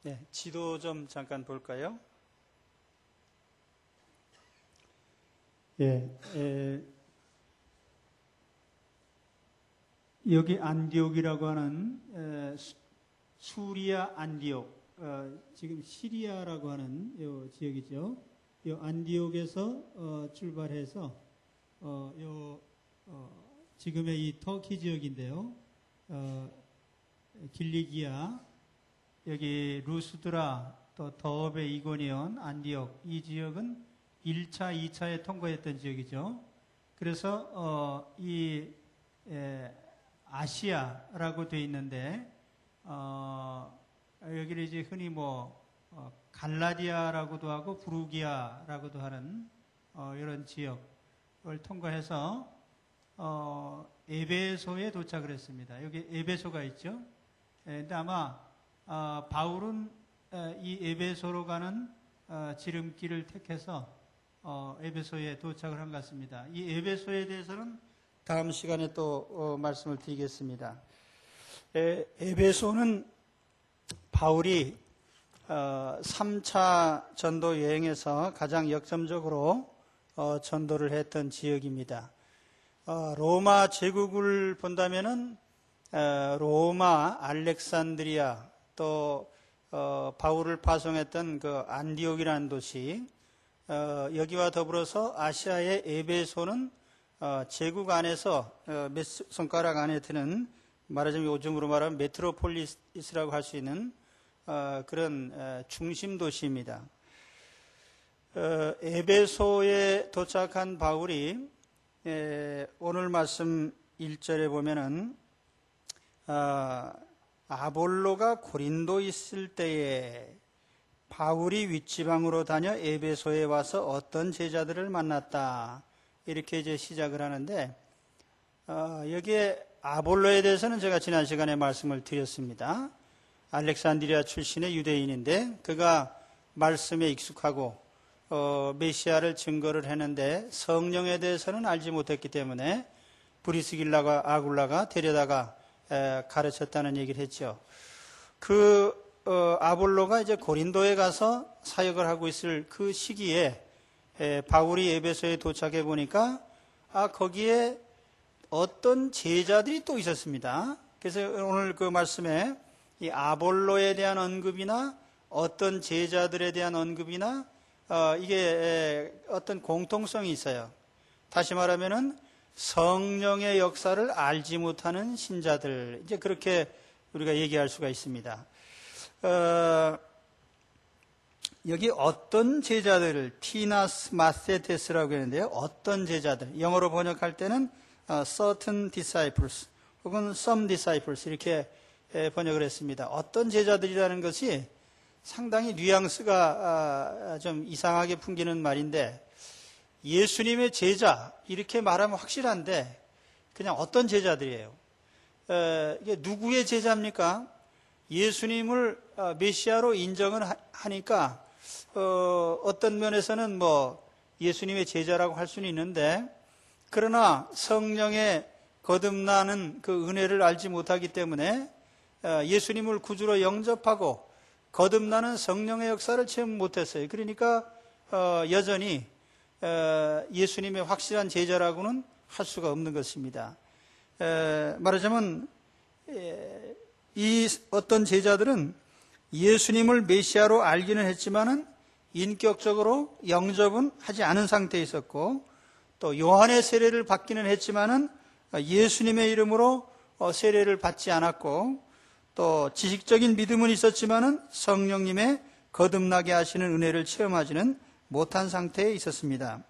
네, 지도 좀 잠깐 볼까요? 여기 안디옥이라고 하는 수리아 안디옥, 지금 시리아라고 하는 요 지역이죠. 요 안디옥에서 출발해서 지금의 이 터키 지역인데요. 길리기아, 여기 루스드라, 또 더베, 이고니온, 안디옥, 이 지역은 1차, 2차에 통과했던 지역이죠. 그래서 아시아라고 되어 있는데 여기를 이제 흔히 갈라디아라고도 하고 부르기아라고도 하는 이런 지역을 통과해서 에베소에 도착을 했습니다. 여기 에베소가 있죠. 근데 아마 바울은 이 에베소로 가는 지름길을 택해서 에베소에 도착을 한 것 같습니다. 이 에베소에 대해서는 다음 시간에 또 말씀을 드리겠습니다. 에베소는 바울이 3차 전도 여행에서 가장 역점적으로 전도를 했던 지역입니다. 로마 제국을 본다면은 로마, 알렉산드리아, 또 바울을 파송했던 그 안디옥이라는 도시, 여기와 더불어서 아시아의 에베소는 제국 안에서 몇 손가락 안에 드는, 말하자면 요즘으로 말하면 메트로폴리스라고 할 수 있는 그런 중심 도시입니다. 에베소에 도착한 바울이 오늘 말씀 1절에 보면은 아볼로가 고린도 있을 때에 바울이 윗지방으로 다녀 에베소에 와서 어떤 제자들을 만났다, 이렇게 이제 시작을 하는데, 여기에 아볼로에 대해서는 제가 지난 시간에 말씀을 드렸습니다. 알렉산드리아 출신의 유대인인데 그가 말씀에 익숙하고 메시아를 증거를 했는데 성령에 대해서는 알지 못했기 때문에 브리스길라가 아굴라가 데려다가 가르쳤다는 얘기를 했죠. 그 아볼로가 이제 고린도에 가서 사역을 하고 있을 그 시기에 바울이 에베소에 도착해 보니까 거기에 어떤 제자들이 또 있었습니다. 그래서 오늘 그 말씀에 이 아볼로에 대한 언급이나 어떤 제자들에 대한 언급이나 이게 어떤 공통성이 있어요. 다시 말하면은 성령의 역사를 알지 못하는 신자들, 이제 그렇게 우리가 얘기할 수가 있습니다. 여기 어떤 제자들을 티나스 마세테스라고 했는데요. 어떤 제자들, 영어로 번역할 때는 certain disciples 혹은 some disciples 이렇게 번역을 했습니다. 어떤 제자들이라는 것이 상당히 뉘앙스가 좀 이상하게 풍기는 말인데, 예수님의 제자 이렇게 말하면 확실한데 그냥 어떤 제자들이에요. 이게 누구의 제자입니까? 예수님을 메시아로 인정을 하니까 어떤 면에서는 예수님의 제자라고 할 수는 있는데, 그러나 성령의 거듭나는 그 은혜를 알지 못하기 때문에 예수님을 구주로 영접하고 거듭나는 성령의 역사를 체험 못했어요. 그러니까 여전히 예수님의 확실한 제자라고는 할 수가 없는 것입니다. 말하자면 이 어떤 제자들은 예수님을 메시아로 알기는 했지만은 인격적으로 영접은 하지 않은 상태에 있었고, 또 요한의 세례를 받기는 했지만은 예수님의 이름으로 세례를 받지 않았고, 또 지식적인 믿음은 있었지만은 성령님의 거듭나게 하시는 은혜를 체험하지는 못한 상태에 있었습니다.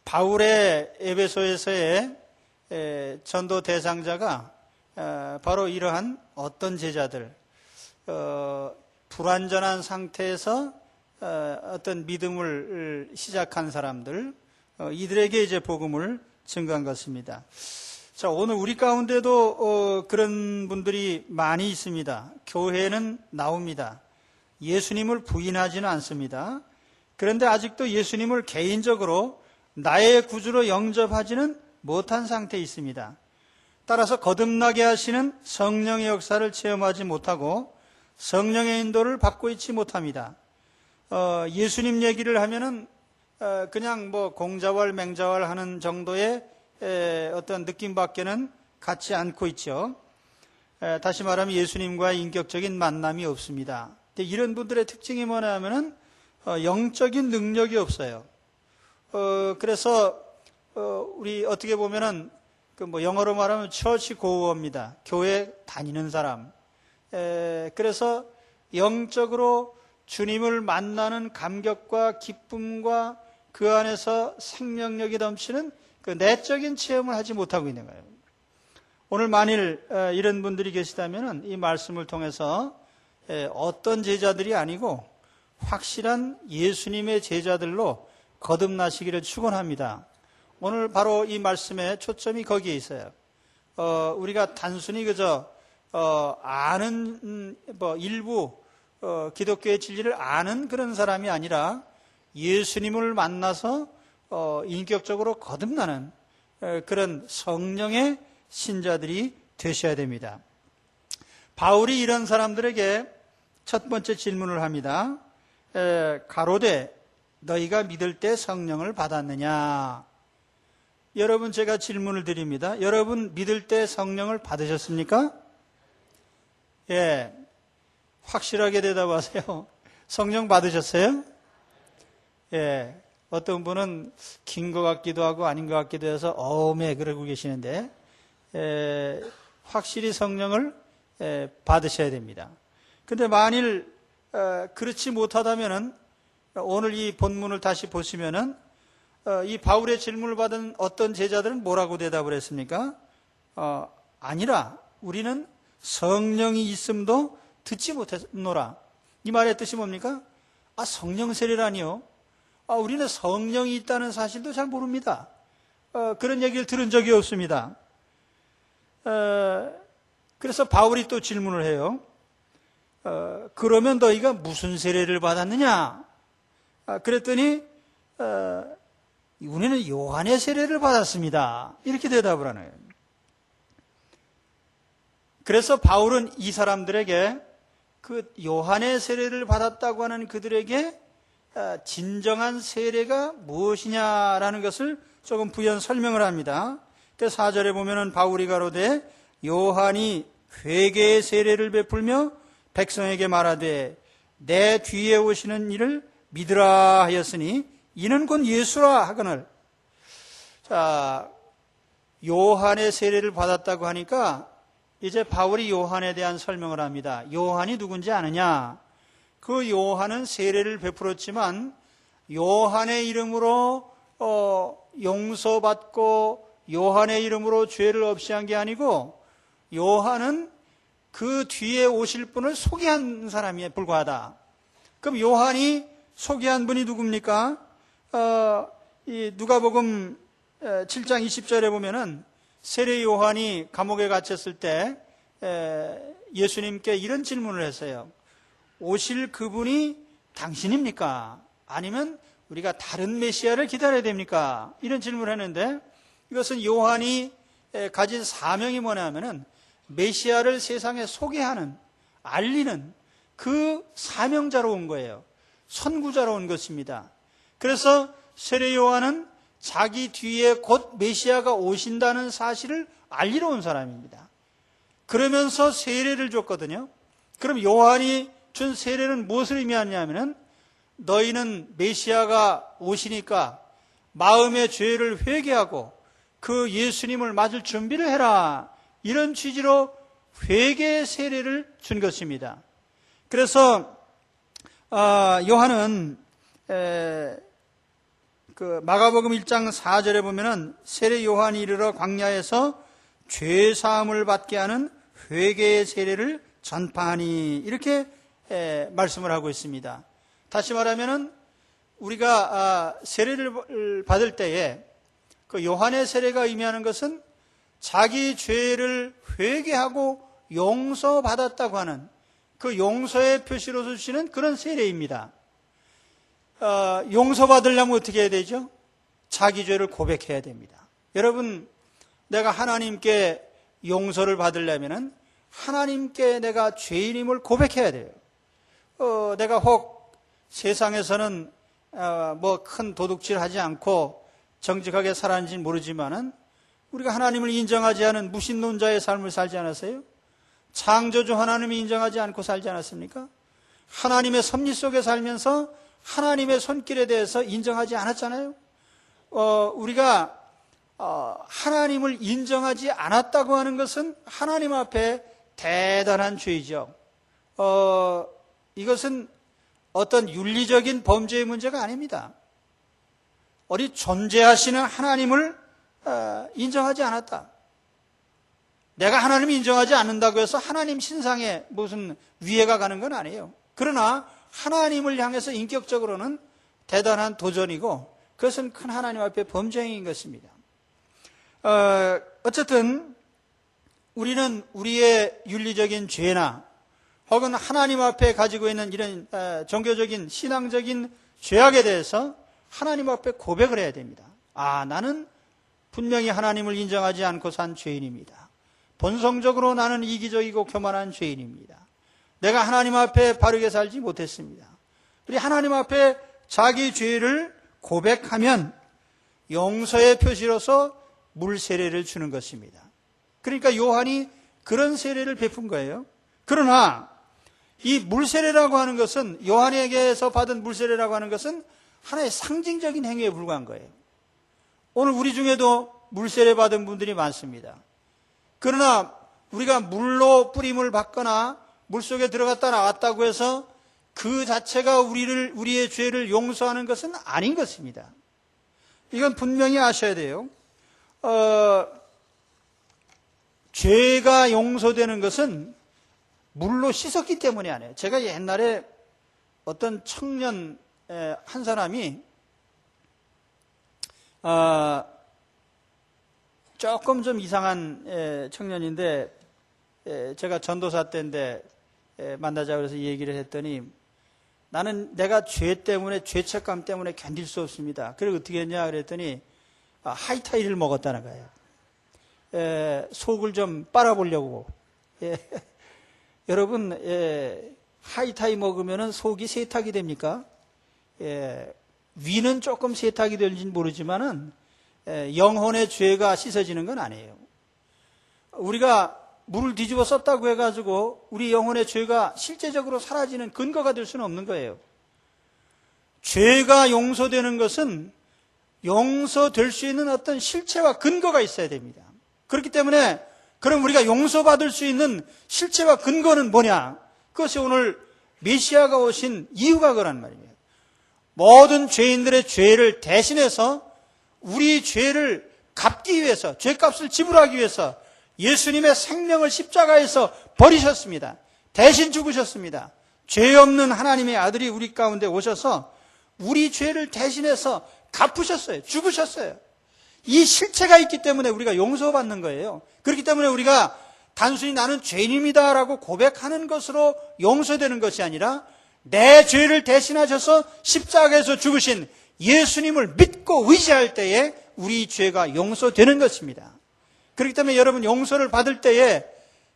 바울의 에베소에서의 전도 대상자가 바로 이러한 어떤 제자들, 불완전한 상태에서 어떤 믿음을 시작한 사람들, 이들에게 이제 복음을 증거한 것입니다. 자, 오늘 우리 가운데도 그런 분들이 많이 있습니다. 교회는 나옵니다. 예수님을 부인하지는 않습니다. 그런데 아직도 예수님을 개인적으로 나의 구주로 영접하지는 못한 상태에 있습니다. 따라서 거듭나게 하시는 성령의 역사를 체험하지 못하고 성령의 인도를 받고 있지 못합니다. 예수님 얘기를 하면은 그냥 뭐 공자왈 맹자왈 하는 정도의 어떤 느낌밖에는 갖지 않고 있죠. 다시 말하면 예수님과의 인격적인 만남이 없습니다. 근데 이런 분들의 특징이 뭐냐 하면은 영적인 능력이 없어요. 그래서 우리 어떻게 보면은 그 뭐 영어로 말하면 처치 고어입니다. 교회 다니는 사람. 그래서 영적으로 주님을 만나는 감격과 기쁨과 그 안에서 생명력이 넘치는 그 내적인 체험을 하지 못하고 있는 거예요. 오늘 만일 이런 분들이 계시다면 이 말씀을 통해서 어떤 제자들이 아니고 확실한 예수님의 제자들로 거듭나시기를 축원합니다. 오늘 바로 이 말씀의 초점이 거기에 있어요. 우리가 단순히 그저 아는 일부 기독교의 진리를 아는 그런 사람이 아니라 예수님을 만나서 인격적으로 거듭나는 그런 성령의 신자들이 되셔야 됩니다. 바울이 이런 사람들에게 첫 번째 질문을 합니다. 가로되 너희가 믿을 때 성령을 받았느냐? 여러분, 제가 질문을 드립니다. 여러분 믿을 때 성령을 받으셨습니까? 예, 확실하게 대답하세요. 성령 받으셨어요? 예, 어떤 분은 긴 것 같기도 하고 아닌 것 같기도 해서 어메 그러고 계시는데 확실히 성령을 받으셔야 됩니다. 근데 만일 그렇지 못하다면은 오늘 이 본문을 다시 보시면은 이 바울의 질문을 받은 어떤 제자들은 뭐라고 대답을 했습니까? 아니라 우리는 성령이 있음도 듣지 못했노라. 이 말의 뜻이 뭡니까? 성령 세례라니요? 우리는 성령이 있다는 사실도 잘 모릅니다. 그런 얘기를 들은 적이 없습니다. 그래서 바울이 또 질문을 해요. 그러면 너희가 무슨 세례를 받았느냐? 그랬더니 우리는 요한의 세례를 받았습니다. 이렇게 대답을 하네요. 그래서 바울은 이 사람들에게 그 요한의 세례를 받았다고 하는 그들에게 진정한 세례가 무엇이냐라는 것을 조금 부연 설명을 합니다. 4절에 보면은 바울이 가로되 요한이 회개의 세례를 베풀며 백성에게 말하되 내 뒤에 오시는 이를 믿으라 하였으니 이는 곧 예수라 하거늘. 자, 요한의 세례를 받았다고 하니까 이제 바울이 요한에 대한 설명을 합니다. 요한이 누군지 아느냐? 그 요한은 세례를 베풀었지만 요한의 이름으로 용서받고 요한의 이름으로 죄를 없이 한 게 아니고 요한은 그 뒤에 오실 분을 소개한 사람에 불과하다. 그럼 요한이 소개한 분이 누굽니까? 이 누가복음 7장 20절에 보면은 세례 요한이 감옥에 갇혔을 때 예수님께 이런 질문을 했어요. 오실 그분이 당신입니까? 아니면 우리가 다른 메시아를 기다려야 됩니까? 이런 질문을 했는데 이것은 요한이 가진 사명이 뭐냐면은 메시아를 세상에 소개하는, 알리는 그 사명자로 온 거예요. 선구자로 온 것입니다. 그래서 세례 요한은 자기 뒤에 곧 메시아가 오신다는 사실을 알리러 온 사람입니다. 그러면서 세례를 줬거든요. 그럼 요한이 준 세례는 무엇을 의미하냐면은 너희는 메시아가 오시니까 마음의 죄를 회개하고 그 예수님을 맞을 준비를 해라. 이런 취지로 회개의 세례를 준 것입니다. 그래서 요한은 그 마가복음 1장 4절에 보면은 세례 요한이 이르러 광야에서 죄 사함을 받게 하는 회개의 세례를 전파하니 이렇게 말씀을 하고 있습니다. 다시 말하면은 우리가 세례를 받을 때에 그 요한의 세례가 의미하는 것은 자기 죄를 회개하고 용서받았다고 하는 그 용서의 표시로서 주시는 그런 세례입니다. 용서받으려면 어떻게 해야 되죠? 자기 죄를 고백해야 됩니다. 여러분, 내가 하나님께 용서를 받으려면은 하나님께 내가 죄인임을 고백해야 돼요. 내가 혹 세상에서는 뭐 큰 도둑질 하지 않고 정직하게 살았는지는 모르지만은 우리가 하나님을 인정하지 않은 무신론자의 삶을 살지 않았어요? 창조주 하나님이 인정하지 않고 살지 않았습니까? 하나님의 섭리 속에 살면서 하나님의 손길에 대해서 인정하지 않았잖아요. 우리가 하나님을 인정하지 않았다고 하는 것은 하나님 앞에 대단한 죄이죠. 이것은 어떤 윤리적인 범죄의 문제가 아닙니다. 우리 존재하시는 하나님을 인정하지 않았다. 내가 하나님을 인정하지 않는다고 해서 하나님 신상에 무슨 위해가 가는 건 아니에요. 그러나 하나님을 향해서 인격적으로는 대단한 도전이고 그것은 큰 하나님 앞에 범죄인 것입니다. 어쨌든 우리는 우리의 윤리적인 죄나 혹은 하나님 앞에 가지고 있는 이런 종교적인 신앙적인 죄악에 대해서 하나님 앞에 고백을 해야 됩니다. 나는 분명히 하나님을 인정하지 않고 산 죄인입니다. 본성적으로 나는 이기적이고 교만한 죄인입니다. 내가 하나님 앞에 바르게 살지 못했습니다. 우리 하나님 앞에 자기 죄를 고백하면 용서의 표시로서 물 세례를 주는 것입니다. 그러니까 요한이 그런 세례를 베푼 거예요. 그러나 이 물 세례라고 하는 것은, 요한에게서 받은 물 세례라고 하는 것은 하나의 상징적인 행위에 불과한 거예요. 오늘 우리 중에도 물 세례 받은 분들이 많습니다. 그러나 우리가 물로 뿌림을 받거나 물속에 들어갔다 나왔다고 해서 그 자체가 우리의 죄를 용서하는 것은 아닌 것입니다. 이건 분명히 아셔야 돼요. 죄가 용서되는 것은 물로 씻었기 때문이 아니에요. 제가 옛날에 어떤 청년 한 사람이 조금 좀 이상한 청년인데 제가 전도사 때인데 만나자고 해서 얘기를 했더니 나는 내가 죄 때문에 죄책감 때문에 견딜 수 없습니다. 그리고 어떻게 했냐 그랬더니 하이타이를 먹었다는 거예요. 속을 좀 빨아보려고. 여러분 하이타이 먹으면 속이 세탁이 됩니까? 위는 조금 세탁이 될지는 모르지만은 영혼의 죄가 씻어지는 건 아니에요. 우리가 물을 뒤집어 썼다고 해가지고 우리 영혼의 죄가 실제적으로 사라지는 근거가 될 수는 없는 거예요. 죄가 용서되는 것은 용서될 수 있는 어떤 실체와 근거가 있어야 됩니다. 그렇기 때문에 그럼 우리가 용서받을 수 있는 실체와 근거는 뭐냐? 그것이 오늘 메시아가 오신 이유가 그란 말입니다. 모든 죄인들의 죄를 대신해서 우리 죄를 갚기 위해서, 죄값을 지불하기 위해서 예수님의 생명을 십자가에서 버리셨습니다. 대신 죽으셨습니다. 죄 없는 하나님의 아들이 우리 가운데 오셔서 우리 죄를 대신해서 갚으셨어요. 죽으셨어요. 이 실체가 있기 때문에 우리가 용서받는 거예요. 그렇기 때문에 우리가 단순히 나는 죄인입니다라고 고백하는 것으로 용서되는 것이 아니라 내 죄를 대신하셔서 십자가에서 죽으신 예수님을 믿고 의지할 때에 우리 죄가 용서되는 것입니다. 그렇기 때문에 여러분 용서를 받을 때에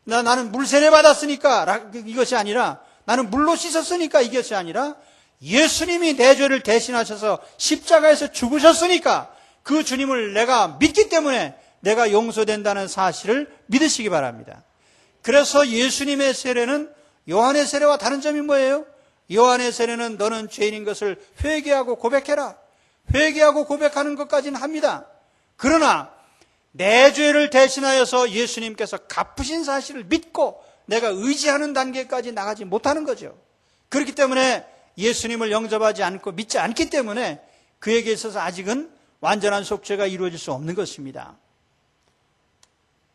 나는 물 세례 받았으니까 이것이 아니라 나는 물로 씻었으니까 이것이 아니라 예수님이 내 죄를 대신하셔서 십자가에서 죽으셨으니까 그 주님을 내가 믿기 때문에 내가 용서된다는 사실을 믿으시기 바랍니다. 그래서 예수님의 세례는 요한의 세례와 다른 점이 뭐예요? 요한의 세례는 너는 죄인인 것을 회개하고 고백해라. 회개하고 고백하는 것까지는 합니다. 그러나 내 죄를 대신하여서 예수님께서 갚으신 사실을 믿고 내가 의지하는 단계까지 나가지 못하는 거죠. 그렇기 때문에 예수님을 영접하지 않고 믿지 않기 때문에 그에게 있어서 아직은 완전한 속죄가 이루어질 수 없는 것입니다.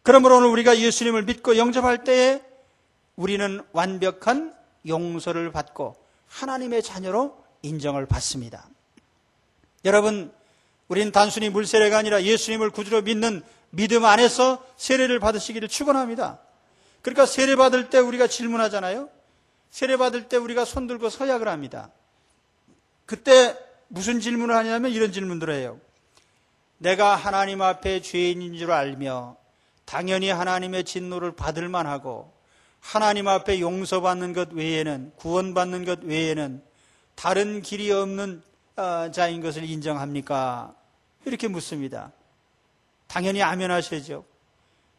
그러므로 오늘 우리가 예수님을 믿고 영접할 때에 우리는 완벽한 용서를 받고 하나님의 자녀로 인정을 받습니다. 여러분, 우리는 단순히 물세례가 아니라 예수님을 구주로 믿는 믿음 안에서 세례를 받으시기를 축원합니다. 그러니까 세례 받을 때 우리가 질문하잖아요. 세례 받을 때 우리가 손 들고 서약을 합니다. 그때 무슨 질문을 하냐면 이런 질문들을 해요. 내가 하나님 앞에 죄인인 줄 알며 당연히 하나님의 진노를 받을 만하고 하나님 앞에 용서받는 것 외에는, 구원받는 것 외에는 다른 길이 없는 자인 것을 인정합니까? 이렇게 묻습니다. 당연히 아멘 하셔야죠.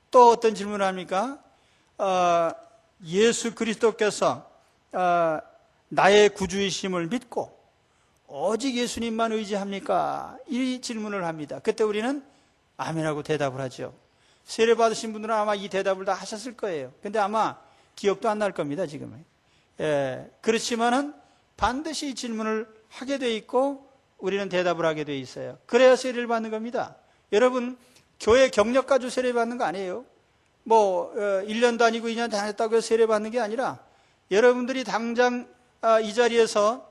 또 어떤 질문을 합니까? 예수 그리스도께서 나의 구주이심을 믿고 오직 예수님만 의지합니까? 이 질문을 합니다. 그때 우리는 아멘하고 대답을 하죠. 세례 받으신 분들은 아마 이 대답을 다 하셨을 거예요. 근데 아마 기억도 안 날 겁니다, 지금은. 그렇지만은 반드시 이 질문을 하게 돼 있고 우리는 대답을 하게 돼 있어요. 그래야 세례를 받는 겁니다. 여러분, 교회 경력 가지고 세례 받는 거 아니에요. 1년 다니고 2년 다녔다고 해서 세례 받는 게 아니라 여러분들이 당장 이 자리에서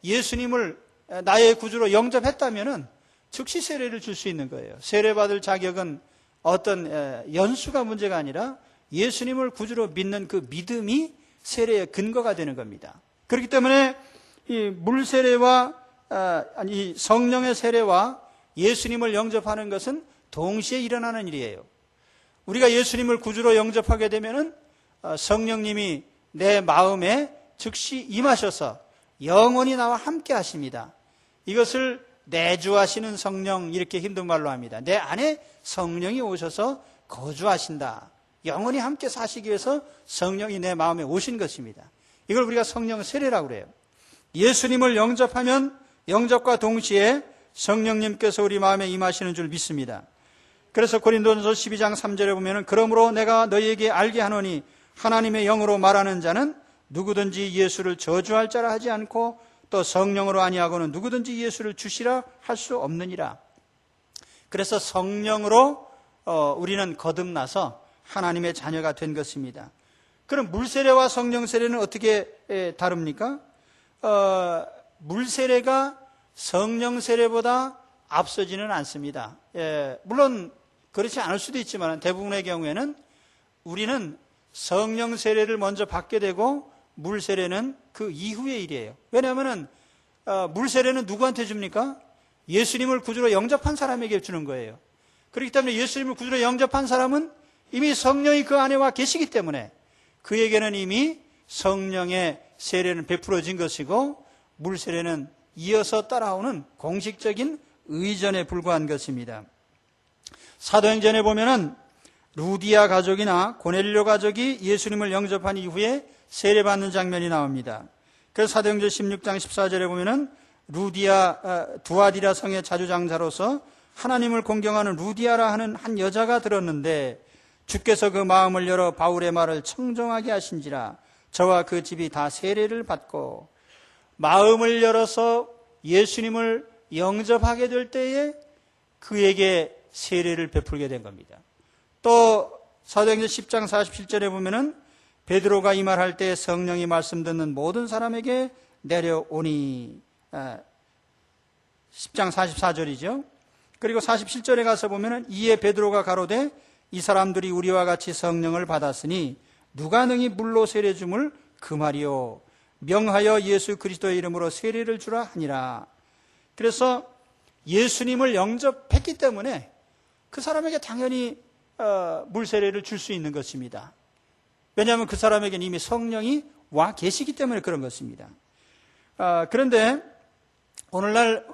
예수님을 나의 구주로 영접했다면은 즉시 세례를 줄 수 있는 거예요. 세례 받을 자격은 어떤 연수가 문제가 아니라 예수님을 구주로 믿는 그 믿음이 세례의 근거가 되는 겁니다. 그렇기 때문에 이 물세례와 성령의 세례와 예수님을 영접하는 것은 동시에 일어나는 일이에요. 우리가 예수님을 구주로 영접하게 되면은 성령님이 내 마음에 즉시 임하셔서 영원히 나와 함께 하십니다. 이것을 내주하시는 성령, 이렇게 힌두 말로 합니다. 내 안에 성령이 오셔서 거주하신다. 영원히 함께 사시기 위해서 성령이 내 마음에 오신 것입니다. 이걸 우리가 성령 세례라고 그래요. 예수님을 영접하면 영접과 동시에 성령님께서 우리 마음에 임하시는 줄 믿습니다. 그래서 고린도전서 12장 3절에 보면은 그러므로 내가 너희에게 알게 하노니 하나님의 영으로 말하는 자는 누구든지 예수를 저주할 자라 하지 않고 또 성령으로 아니하고는 누구든지 예수를 주시라 할 수 없느니라. 그래서 성령으로 우리는 거듭나서 하나님의 자녀가 된 것입니다. 그럼 물세례와 성령 세례는 어떻게 다릅니까? 물세례가 성령 세례보다 앞서지는 않습니다. 물론 그렇지 않을 수도 있지만 대부분의 경우에는 우리는 성령 세례를 먼저 받게 되고 물 세례는 그 이후의 일이에요. 왜냐하면 물 세례는 누구한테 줍니까? 예수님을 구주로 영접한 사람에게 주는 거예요. 그렇기 때문에 예수님을 구주로 영접한 사람은 이미 성령이 그 안에 와 계시기 때문에 그에게는 이미 성령의 세례는 베풀어진 것이고 물 세례는 이어서 따라오는 공식적인 의전에 불과한 것입니다. 사도행전에 보면은 루디아 가족이나 고넬료 가족이 예수님을 영접한 이후에 세례받는 장면이 나옵니다. 그래서 사도행전 16장 14절에 보면은 두아디라 성의 자주장자로서 하나님을 공경하는 루디아라 하는 한 여자가 들었는데 주께서 그 마음을 열어 바울의 말을 청종하게 하신지라 저와 그 집이 다 세례를 받고, 마음을 열어서 예수님을 영접하게 될 때에 그에게 세례를 베풀게 된 겁니다. 또 사도행전 10장 47절에 보면은 베드로가 이 말할 때 성령이 말씀 듣는 모든 사람에게 내려오니, 10장 44절이죠. 그리고 47절에 가서 보면은 이에 베드로가 가로되 이 사람들이 우리와 같이 성령을 받았으니 누가 능히 물로 세례 줌을 금하리요 명하여 예수 그리스도의 이름으로 세례를 주라 하니라. 그래서 예수님을 영접했기 때문에 그 사람에게 당연히 물 세례를 줄 수 있는 것입니다. 왜냐하면 그 사람에게는 이미 성령이 와 계시기 때문에 그런 것입니다. 그런데 오늘날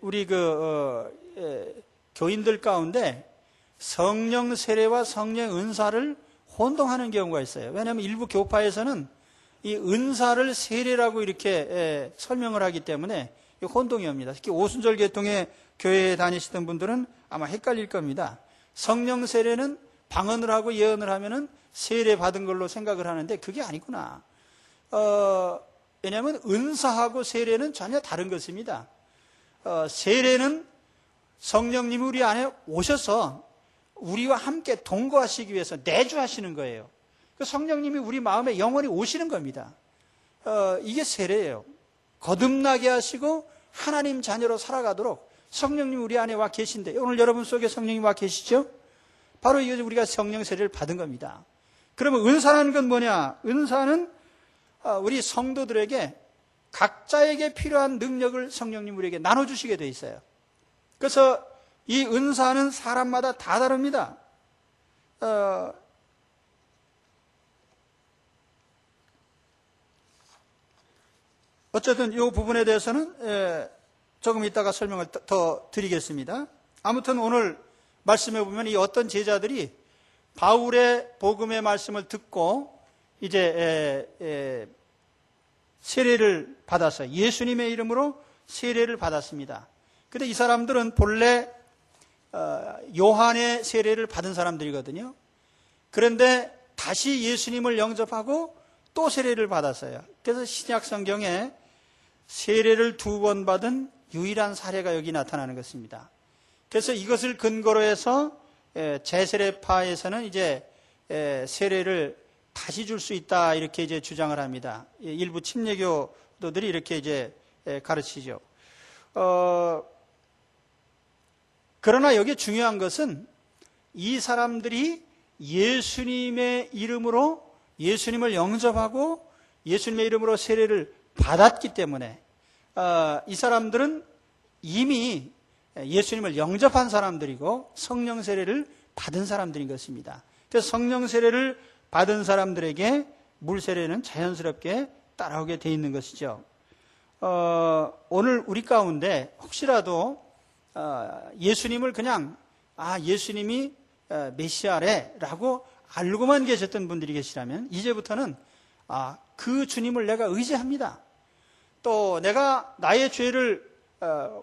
우리 교인들 가운데 성령 세례와 성령 은사를 혼동하는 경우가 있어요. 왜냐하면 일부 교파에서는 이 은사를 세례라고 이렇게 설명을 하기 때문에 혼동이 옵니다. 특히 오순절 계통의 교회에 다니시던 분들은 아마 헷갈릴 겁니다. 성령 세례는 방언을 하고 예언을 하면은 세례 받은 걸로 생각을 하는데 그게 아니구나. 왜냐하면 은사하고 세례는 전혀 다른 것입니다. 세례는 성령님이 우리 안에 오셔서 우리와 함께 동거하시기 위해서 내주하시는 거예요. 성령님이 우리 마음에 영원히 오시는 겁니다. 이게 세례예요. 거듭나게 하시고 하나님 자녀로 살아가도록 성령님이 우리 안에 와 계신데, 오늘 여러분 속에 성령이 와 계시죠? 바로 이것이 우리가 성령 세례를 받은 겁니다. 그러면 은사라는 건 뭐냐? 은사는 우리 성도들에게 각자에게 필요한 능력을 성령님 우리에게 나눠주시게 돼 있어요. 그래서 이 은사는 사람마다 다 다릅니다. 어쨌든 이 부분에 대해서는 조금 이따가 설명을 더 드리겠습니다. 아무튼 오늘 말씀해 보면 이 어떤 제자들이 바울의 복음의 말씀을 듣고 이제 세례를 받았어요. 예수님의 이름으로 세례를 받았습니다. 근데 이 사람들은 본래 요한의 세례를 받은 사람들이거든요. 그런데 다시 예수님을 영접하고 또 세례를 받았어요. 그래서 신약 성경에 세례를 2번 받은 유일한 사례가 여기 나타나는 것입니다. 그래서 이것을 근거로 해서 재세례파에서는 이제 세례를 다시 줄 수 있다 이렇게 이제 주장을 합니다. 일부 침례교도들이 이렇게 이제 가르치죠. 그러나 여기 중요한 것은 이 사람들이 예수님의 이름으로 예수님을 영접하고 예수님의 이름으로 세례를 받았기 때문에 이 사람들은 이미 예수님을 영접한 사람들이고 성령 세례를 받은 사람들인 것입니다. 그래서 성령 세례를 받은 사람들에게 물 세례는 자연스럽게 따라오게 돼 있는 것이죠. 오늘 우리 가운데 혹시라도 예수님을 그냥 예수님이 메시아래라고 알고만 계셨던 분들이 계시라면 이제부터는 그 주님을 내가 의지합니다. 또 내가 나의 죄를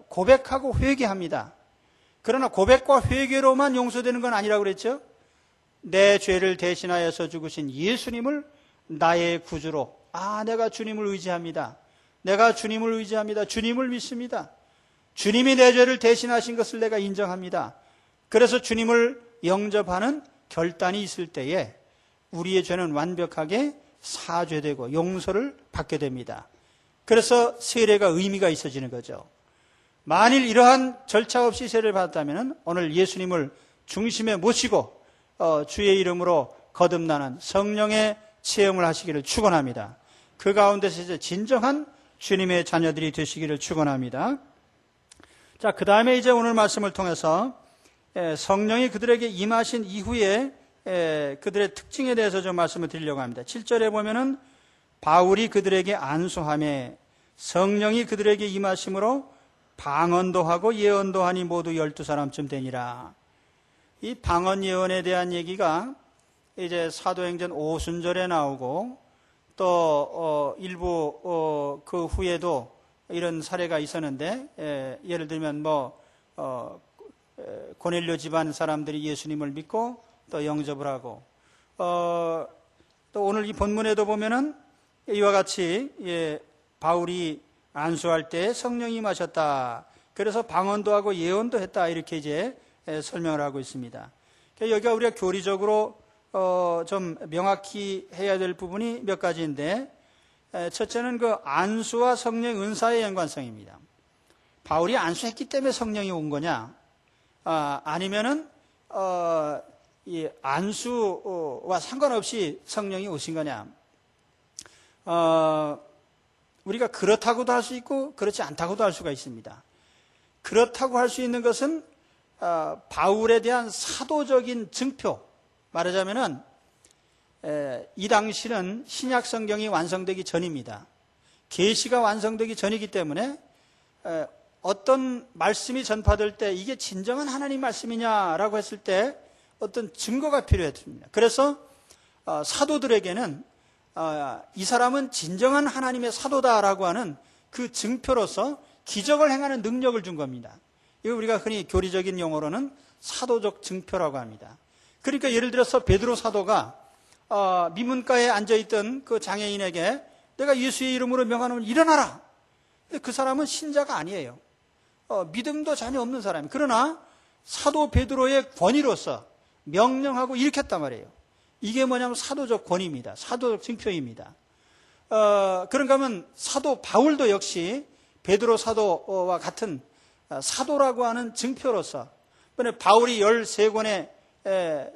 고백하고 회개합니다. 그러나 고백과 회개로만 용서되는 건 아니라고 그랬죠. 내 죄를 대신하여서 죽으신 예수님을 나의 구주로 내가 주님을 의지합니다. 내가 주님을 의지합니다. 주님을 믿습니다. 주님이 내 죄를 대신하신 것을 내가 인정합니다. 그래서 주님을 영접하는 결단이 있을 때에 우리의 죄는 완벽하게 사죄되고 용서를 받게 됩니다. 그래서 세례가 의미가 있어지는 거죠. 만일 이러한 절차 없이 세례를 받았다면 오늘 예수님을 중심에 모시고 주의 이름으로 거듭나는 성령의 체험을 하시기를 축원합니다. 그 가운데서 이제 진정한 주님의 자녀들이 되시기를 축원합니다. 자, 그 다음에 이제 오늘 말씀을 통해서 성령이 그들에게 임하신 이후에 그들의 특징에 대해서 좀 말씀을 드리려고 합니다. 7절에 보면은 바울이 그들에게 안수하며 성령이 그들에게 임하심으로 방언도 하고 예언도 하니 모두 12사람쯤 되니라. 이 방언 예언에 대한 얘기가 이제 사도행전 5순절에 나오고 또 일부 그 후에도 이런 사례가 있었는데 예를 들면 고넬료 집안 사람들이 예수님을 믿고 또 영접을 하고 또 오늘 이 본문에도 보면은 이와 같이 바울이 안수할 때 성령이 임하셨다. 그래서 방언도 하고 예언도 했다. 이렇게 이제 설명을 하고 있습니다. 여기가 우리가 교리적으로 좀 명확히 해야 될 부분이 몇 가지인데 첫째는 그 안수와 성령 은사의 연관성입니다. 바울이 안수했기 때문에 성령이 온 거냐? 아니면은 이 안수와 상관없이 성령이 오신 거냐? 우리가 그렇다고도 할 수 있고 그렇지 않다고도 할 수가 있습니다. 그렇다고 할 수 있는 것은 바울에 대한 사도적인 증표, 말하자면은 이 당시는 신약 성경이 완성되기 전입니다. 계시가 완성되기 전이기 때문에 어떤 말씀이 전파될 때 이게 진정한 하나님 말씀이냐라고 했을 때 어떤 증거가 필요했습니다. 그래서 사도들에게는 이 사람은 진정한 하나님의 사도다라고 하는 그 증표로서 기적을 행하는 능력을 준 겁니다. 이거 우리가 흔히 교리적인 용어로는 사도적 증표라고 합니다. 그러니까 예를 들어서 베드로 사도가 미문가에 앉아있던 그 장애인에게 내가 예수의 이름으로 명하노니 일어나라. 근데 그 사람은 신자가 아니에요. 믿음도 전혀 없는 사람이에요. 그러나 사도 베드로의 권위로서 명령하고 일으켰단 말이에요. 이게 뭐냐면 사도적 권위입니다. 사도적 증표입니다. 그런가 하면 사도 바울도 역시 베드로 사도와 같은 사도라고 하는 증표로서 이번에 바울이 13권의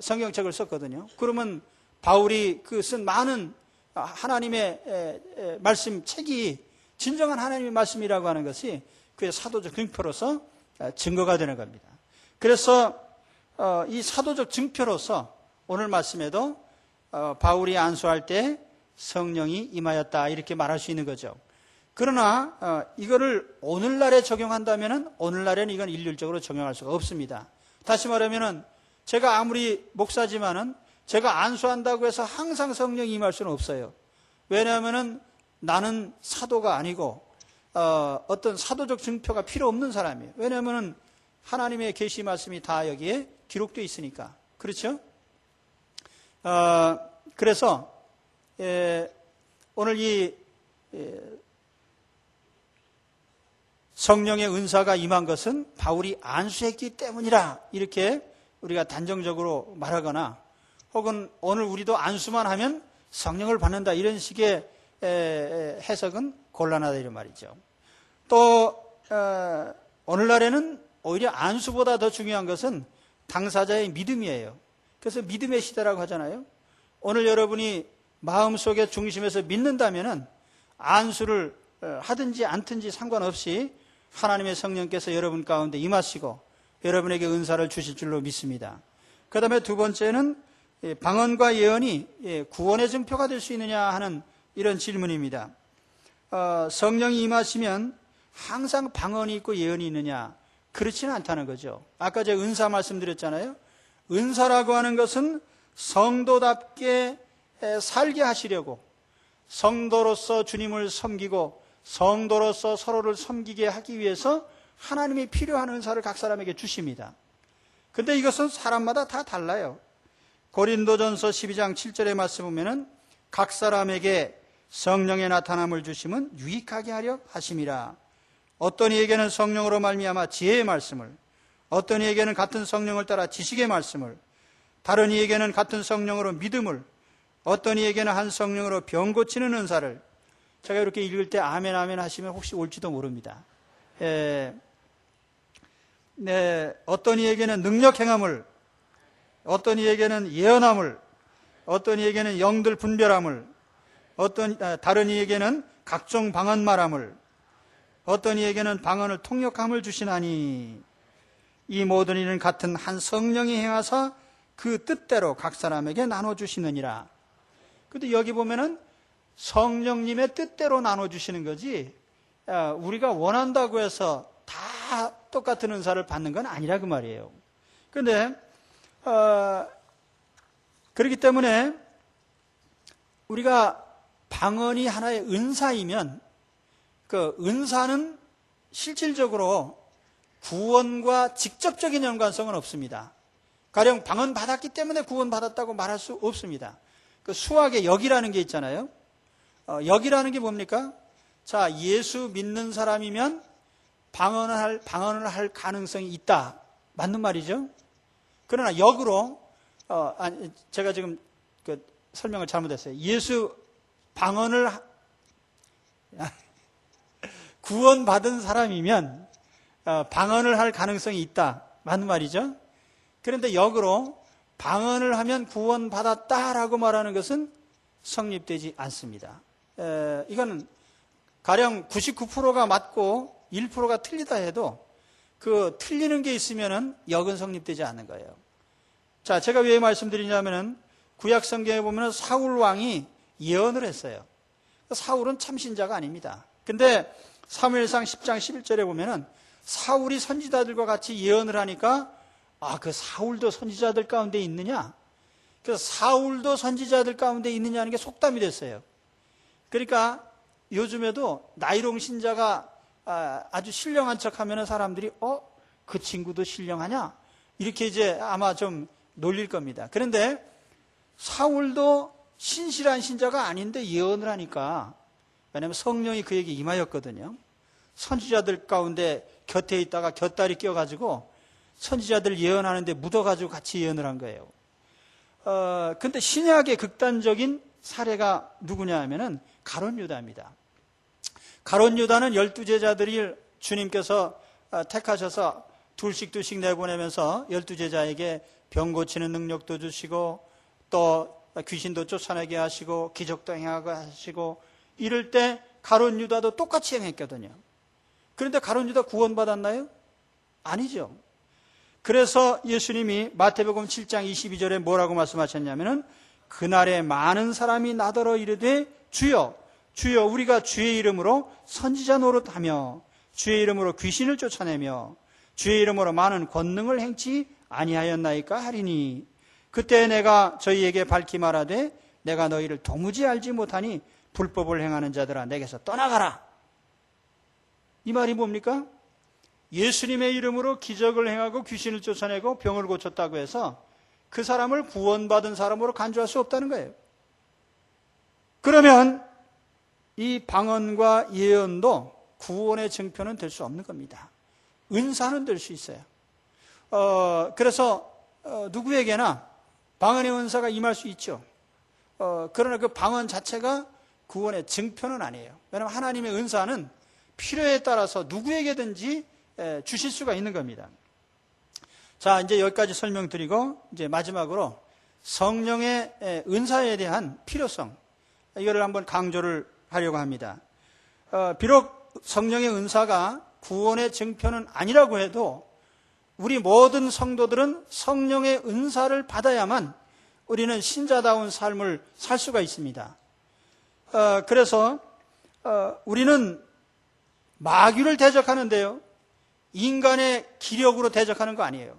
성경책을 썼거든요. 그러면 바울이 그 쓴 많은 하나님의 말씀 책이 진정한 하나님의 말씀이라고 하는 것이 그의 사도적 증표로서 증거가 되는 겁니다. 그래서 이 사도적 증표로서 오늘 말씀에도 바울이 안수할 때 성령이 임하였다 이렇게 말할 수 있는 거죠. 그러나 이거를 오늘날에 적용한다면 오늘날에는 이건 일률적으로 적용할 수가 없습니다. 다시 말하면 제가 아무리 목사지만은 제가 안수한다고 해서 항상 성령이 임할 수는 없어요. 왜냐하면 나는 사도가 아니고 어떤 사도적 증표가 필요 없는 사람이에요. 왜냐하면 하나님의 계시 말씀이 다 여기에 기록되어 있으니까. 그렇죠? 그래서 오늘 이 성령의 은사가 임한 것은 바울이 안수했기 때문이라 이렇게 우리가 단정적으로 말하거나 혹은 오늘 우리도 안수만 하면 성령을 받는다 이런 식의 해석은 곤란하다 이런 말이죠. 또 오늘날에는 오히려 안수보다 더 중요한 것은 당사자의 믿음이에요. 그래서 믿음의 시대라고 하잖아요. 오늘 여러분이 마음속에 중심에서 믿는다면은 안수를 하든지 않든지 상관없이 하나님의 성령께서 여러분 가운데 임하시고 여러분에게 은사를 주실 줄로 믿습니다. 그 다음에 두 번째는 방언과 예언이 구원의 증표가 될 수 있느냐 하는 이런 질문입니다. 성령이 임하시면 항상 방언이 있고 예언이 있느냐? 그렇지는 않다는 거죠. 아까 제가 은사 말씀드렸잖아요. 은사라고 하는 것은 성도답게 살게 하시려고 성도로서 주님을 섬기고 성도로서 서로를 섬기게 하기 위해서 하나님이 필요한 은사를 각 사람에게 주십니다. 근데 이것은 사람마다 다 달라요. 고린도전서 12장 7절의 말씀 보면은 각 사람에게 성령의 나타남을 주심은 유익하게 하려 하심이라. 어떤 이에게는 성령으로 말미암아 지혜의 말씀을, 어떤 이에게는 같은 성령을 따라 지식의 말씀을, 다른 이에게는 같은 성령으로 믿음을, 어떤 이에게는 한 성령으로 병 고치는 은사를. 제가 이렇게 읽을 때 아멘 아멘 하시면 혹시 올지도 모릅니다. 어떤 이에게는 능력 행함을, 어떤 이에게는 예언함을, 어떤 이에게는 영들 분별함을, 다른 이에게는 각종 방언 말함을, 어떤 이에게는 방언을 통역함을 주시나니 이 모든 일은 같은 한 성령이 행하사 그 뜻대로 각 사람에게 나눠주시느니라. 근데 여기 보면은 성령님의 뜻대로 나눠주시는 거지 우리가 원한다고 해서 다 똑같은 은사를 받는 건 아니라 그 말이에요. 그런데 그렇기 때문에 우리가 방언이 하나의 은사이면 그 은사는 실질적으로 구원과 직접적인 연관성은 없습니다. 가령 방언 받았기 때문에 구원 받았다고 말할 수 없습니다. 그 수학의 역이라는 게 있잖아요. 역이라는 게 뭡니까? 자, 예수 믿는 사람이면 방언을 할 가능성이 있다. 맞는 말이죠. 그러나 역으로 제가 지금 그 설명을 잘못했어요. 예수 방언을 구원받은 사람이면 방언을 할 가능성이 있다. 맞는 말이죠. 그런데 역으로 방언을 하면 구원받았다라고 말하는 것은 성립되지 않습니다. 이거는 가령 99%가 맞고 1%가 틀리다 해도 그 틀리는 게 있으면은 역은 성립되지 않는 거예요. 자, 제가 왜 말씀드리냐면은 구약 성경에 보면은 사울 왕이 예언을 했어요. 사울은 참신자가 아닙니다. 근데 사무엘상 10장 11절에 보면은 사울이 선지자들과 같이 예언을 하니까 그 사울도 선지자들 가운데 있느냐? 그래서 사울도 선지자들 가운데 있느냐는 게 속담이 됐어요. 그러니까 요즘에도 나이롱 신자가 아주 신령한 척 하면 사람들이 그 친구도 신령하냐? 이렇게 이제 아마 좀 놀릴 겁니다. 그런데 사울도 신실한 신자가 아닌데 예언을 하니까, 왜냐하면 성령이 그에게 임하였거든요. 선지자들 가운데 곁에 있다가 곁다리 껴가지고 선지자들 예언하는데 묻어가지고 같이 예언을 한 거예요. 근데 신약의 극단적인 사례가 누구냐 하면은 가룟 유다입니다. 가룟 유다는 12제자들이 주님께서 택하셔서 둘씩 내보내면서 12제자에게 병 고치는 능력도 주시고 또 귀신도 쫓아내게 하시고 기적도 행하게 하시고 이럴 때 가룟 유다도 똑같이 행했거든요. 그런데 가룟 유다 구원받았나요? 아니죠. 그래서 예수님이 마태복음 7장 22절에 뭐라고 말씀하셨냐면은 그날에 많은 사람이 나더러 이르되 주여 주여 우리가 주의 이름으로 선지자 노릇하며 주의 이름으로 귀신을 쫓아내며 주의 이름으로 많은 권능을 행치 아니하였나이까 하리니 그때 내가 저희에게 밝히 말하되 내가 너희를 도무지 알지 못하니 불법을 행하는 자들아 내게서 떠나가라. 이 말이 뭡니까? 예수님의 이름으로 기적을 행하고 귀신을 쫓아내고 병을 고쳤다고 해서 그 사람을 구원받은 사람으로 간주할 수 없다는 거예요. 그러면 이 방언과 예언도 구원의 증표는 될 수 없는 겁니다. 은사는 될 수 있어요. 그래서 누구에게나 방언의 은사가 임할 수 있죠. 그러나 그 방언 자체가 구원의 증표는 아니에요. 왜냐하면 하나님의 은사는 필요에 따라서 누구에게든지 주실 수가 있는 겁니다. 자, 이제 여기까지 설명드리고 이제 마지막으로 성령의 은사에 대한 필요성, 이거를 한번 강조를 하려고 합니다. 비록 성령의 은사가 구원의 증표는 아니라고 해도 우리 모든 성도들은 성령의 은사를 받아야만 우리는 신자다운 삶을 살 수가 있습니다. 그래서 우리는 마귀를 대적하는데요, 인간의 기력으로 대적하는 거 아니에요.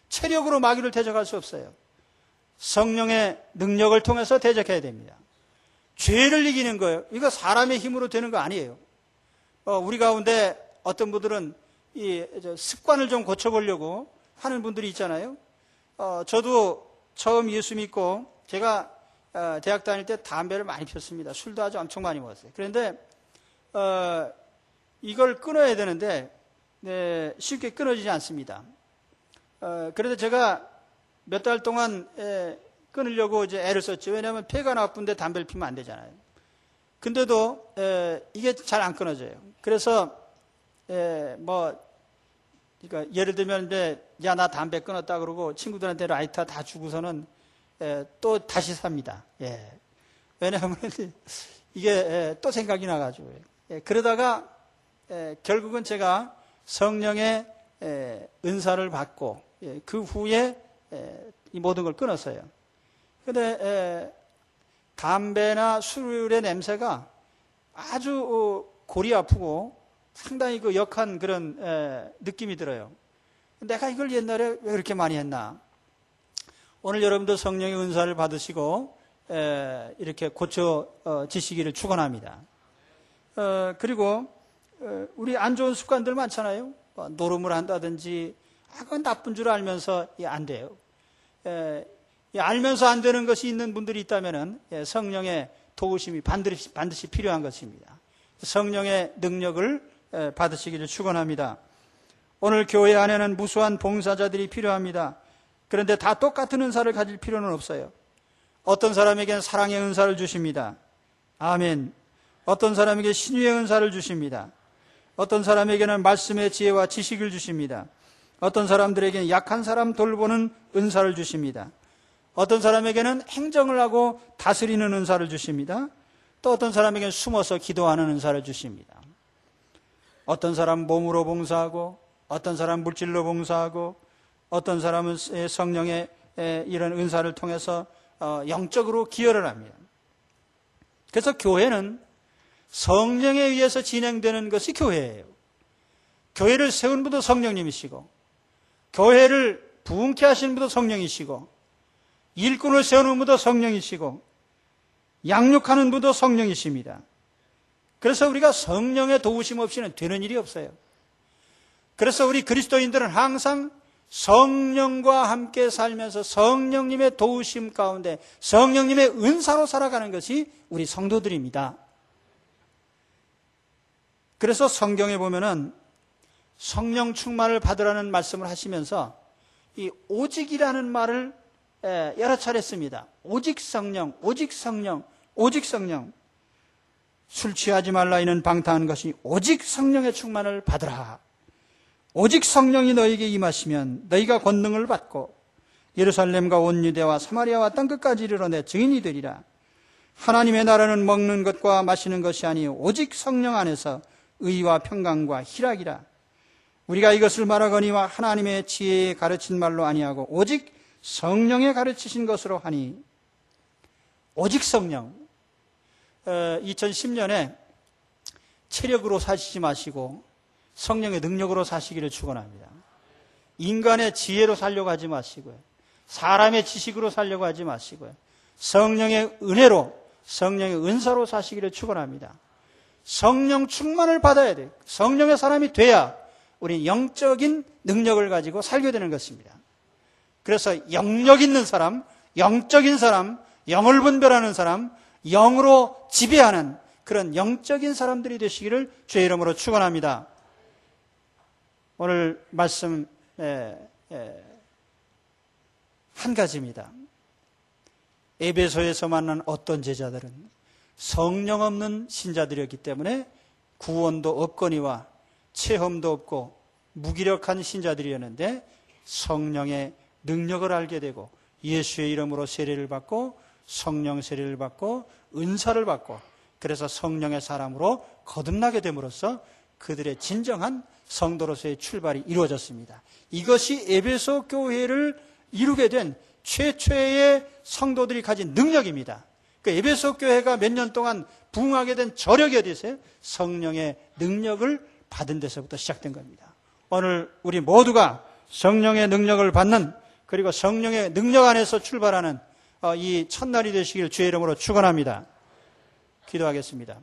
체력으로 마귀를 대적할 수 없어요. 성령의 능력을 통해서 대적해야 됩니다. 죄를 이기는 거예요. 이거 사람의 힘으로 되는 거 아니에요. 우리 가운데 어떤 분들은 이 습관을 좀 고쳐보려고 하는 분들이 있잖아요. 저도 처음 예수 믿고 제가 대학 다닐 때 담배를 많이 피웠습니다. 술도 아주 엄청 많이 먹었어요. 그런데 이걸 끊어야 되는데 쉽게 끊어지지 않습니다. 그래서 제가 몇 달 동안 끊으려고 이제 애를 썼죠. 왜냐하면 폐가 나쁜데 담배를 피우면 안 되잖아요. 근데도 이게 잘 안 끊어져요. 그래서 그러니까 예를 들면 야, 나 담배 끊었다 그러고 친구들한테 라이터 다 주고서는 또 다시 삽니다. 왜냐하면 이게 또 생각이 나가지고 그러다가 결국은 제가 성령의 은사를 받고 그 후에 이 모든 걸 끊었어요. 근데 담배나 술의 냄새가 아주 골이 아프고 상당히 그 역한 그런 느낌이 들어요. 내가 이걸 옛날에 왜 그렇게 많이 했나? 오늘 여러분도 성령의 은사를 받으시고 이렇게 고쳐지시기를 축원합니다. 그리고 우리 안 좋은 습관들 많잖아요. 노름을 한다든지 그건 나쁜 줄 알면서 안 돼요. 알면서 안 되는 것이 있는 분들이 있다면 성령의 도우심이 반드시 필요한 것입니다. 성령의 능력을 받으시기를 축원합니다. 오늘 교회 안에는 무수한 봉사자들이 필요합니다. 그런데 다 똑같은 은사를 가질 필요는 없어요. 어떤 사람에게는 사랑의 은사를 주십니다. 아멘. 어떤 사람에게 신유의 은사를 주십니다. 어떤 사람에게는 말씀의 지혜와 지식을 주십니다. 어떤 사람들에게는 약한 사람 돌보는 은사를 주십니다. 어떤 사람에게는 행정을 하고 다스리는 은사를 주십니다. 또 어떤 사람에게는 숨어서 기도하는 은사를 주십니다. 어떤 사람은 몸으로 봉사하고 어떤 사람은 물질로 봉사하고 어떤 사람은 성령의 이런 은사를 통해서 영적으로 기여를 합니다. 그래서 교회는 성령에 의해서 진행되는 것이 교회예요. 교회를 세운 분도 성령님이시고 교회를 부흥케 하시는 분도 성령이시고 일꾼을 세우는 분도 성령이시고 양육하는 분도 성령이십니다. 그래서 우리가 성령의 도우심 없이는 되는 일이 없어요. 그래서 우리 그리스도인들은 항상 성령과 함께 살면서 성령님의 도우심 가운데 성령님의 은사로 살아가는 것이 우리 성도들입니다. 그래서 성경에 보면은 성령 충만을 받으라는 말씀을 하시면서 이 오직이라는 말을 여러 차례 씁니다. 오직 성령, 오직 성령, 오직 성령. 술 취하지 말라 이는 방탕한 것이 오직 성령의 충만을 받으라. 오직 성령이 너에게 임하시면 너희가 권능을 받고 예루살렘과 온 유대와 사마리아와 땅끝까지 이르러 내 증인이 되리라. 하나님의 나라는 먹는 것과 마시는 것이 아니요 오직 성령 안에서 의와 평강과 희락이라. 우리가 이것을 말하거니와 하나님의 지혜에 가르친 말로 아니하고 오직 성령에 가르치신 것으로 하니. 오직 성령. 2010년에 체력으로 사시지 마시고 성령의 능력으로 사시기를 축원합니다. 인간의 지혜로 살려고 하지 마시고요. 사람의 지식으로 살려고 하지 마시고요. 성령의 은혜로, 성령의 은사로 사시기를 축원합니다. 성령 충만을 받아야 돼요. 성령의 사람이 돼야 우리 영적인 능력을 가지고 살게 되는 것입니다. 그래서 영력 있는 사람, 영적인 사람, 영을 분별하는 사람, 영으로 지배하는 그런 영적인 사람들이 되시기를 주의 이름으로 축원합니다. 오늘 말씀 한 가지입니다. 에베소에서 만난 어떤 제자들은 성령 없는 신자들이었기 때문에 구원도 없거니와 체험도 없고 무기력한 신자들이었는데 성령의 능력을 알게 되고 예수의 이름으로 세례를 받고 성령 세례를 받고 은사를 받고 그래서 성령의 사람으로 거듭나게 됨으로써 그들의 진정한 성도로서의 출발이 이루어졌습니다. 이것이 에베소 교회를 이루게 된 최초의 성도들이 가진 능력입니다. 그 에베소 교회가 몇 년 동안 부흥하게 된 저력이 어디 있어요? 성령의 능력을 받은 데서부터 시작된 겁니다. 오늘 우리 모두가 성령의 능력을 받는 그리고 성령의 능력 안에서 출발하는 이 첫날이 되시길 주의 이름으로 축원합니다. 기도하겠습니다.